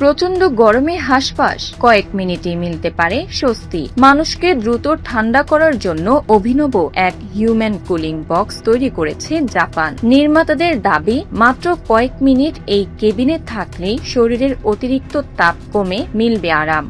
প্রচন্ড গরমে হাঁসফাঁস, কয়েক মিনিটে মিলতে পারে স্বস্তি। মানুষকে দ্রুত ঠান্ডা করার জন্য অভিনব এক হিউম্যান কুলিং বক্স তৈরি করেছে জাপান। নির্মাতাদের দাবি, মাত্র কয়েক মিনিট এই কেবিনে থাকলেই শরীরের অতিরিক্ত তাপ কমে মিলবে আরাম।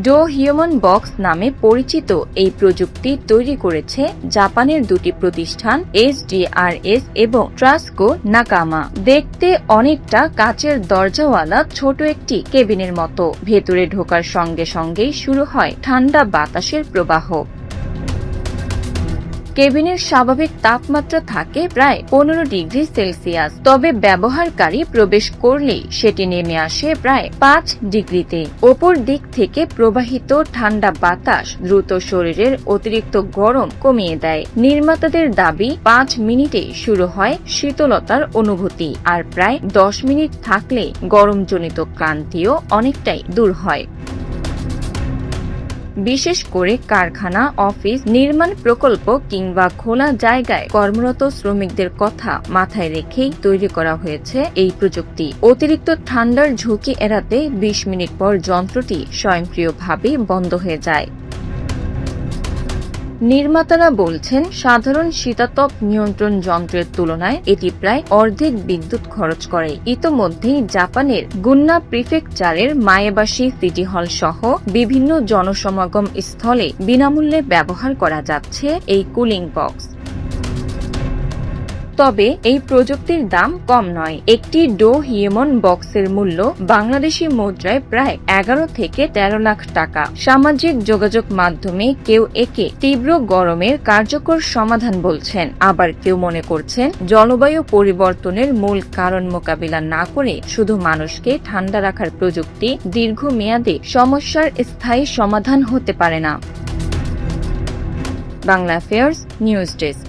ডো হিউম্যান বক্স নামে পরিচিত এই প্রযুক্তি তৈরি করেছে জাপানের দুটি প্রতিষ্ঠান SDRS এবং ট্রাসকো নাকামা। দেখতে অনেকটা কাচের দরজাওয়ালা ছোট একটি কেবিনের মতো। ভেতরে ঢোকার সঙ্গে সঙ্গেই শুরু হয় ঠান্ডা বাতাসের প্রবাহ। কেবিনের স্বাভাবিক তাপমাত্রা থাকে প্রায় 15 ডিগ্রি সেলসিয়াস, তবে ব্যবহারকারী প্রবেশ করলেই সেটি নেমে আসে প্রায় 5 ডিগ্রিতে। ওপর দিক থেকে প্রবাহিত ঠান্ডা বাতাস দ্রুত শরীরের অতিরিক্ত গরম কমিয়ে দেয়। নির্মাতাদের দাবি, 5 মিনিটে শুরু হয় শীতলতার অনুভূতি, আর প্রায় 10 মিনিট থাকলে গরমজনিত ক্লান্তিও অনেকটাই দূর হয়। বিশেষ করে কারখানা, অফিস, নির্মাণ প্রকল্প কিংবা খোলা জায়গায় কর্মরত শ্রমিকদের কথা মাথায় রেখেই তৈরি করা হয়েছে এই প্রযুক্তি। অতিরিক্ত ঠান্ডার ঝুঁকি এড়াতে 20 মিনিট পর যন্ত্রটি স্বয়ংক্রিয়ভাবে বন্ধ হয়ে যায়। নির্মাতারা বলছেন, সাধারণ শীতাতপ নিয়ন্ত্রণ যন্ত্রের তুলনায় এটি প্রায় অর্ধেক বিদ্যুৎ খরচ করে। ইতোমধ্যেই জাপানের গুন্না প্রিফেকচারের মায়েবাসী সিটি হল সহ বিভিন্ন জনসমাগম স্থলে বিনামূল্যে ব্যবহার করা যাচ্ছে এই কুলিং বক্স। তবে এই প্রযুক্তির দাম কম নয়। একটি ডো হিউম্যান বক্সের মূল্য বাংলাদেশি মুদ্রায় প্রায় 11 থেকে 13 লাখ টাকা। সামাজিক যোগাযোগ মাধ্যমে কেউ একে তীব্র গরমের কার্যকর সমাধান বলছেন, আবার কেউ মনে করছেন জলবায়ু পরিবর্তনের মূল কারণ মোকাবিলা না করে শুধু মানুষকে ঠান্ডা রাখার প্রযুক্তি দীর্ঘমেয়াদী সমস্যার স্থায়ী সমাধান হতে পারে না। Bangla affairs news desk.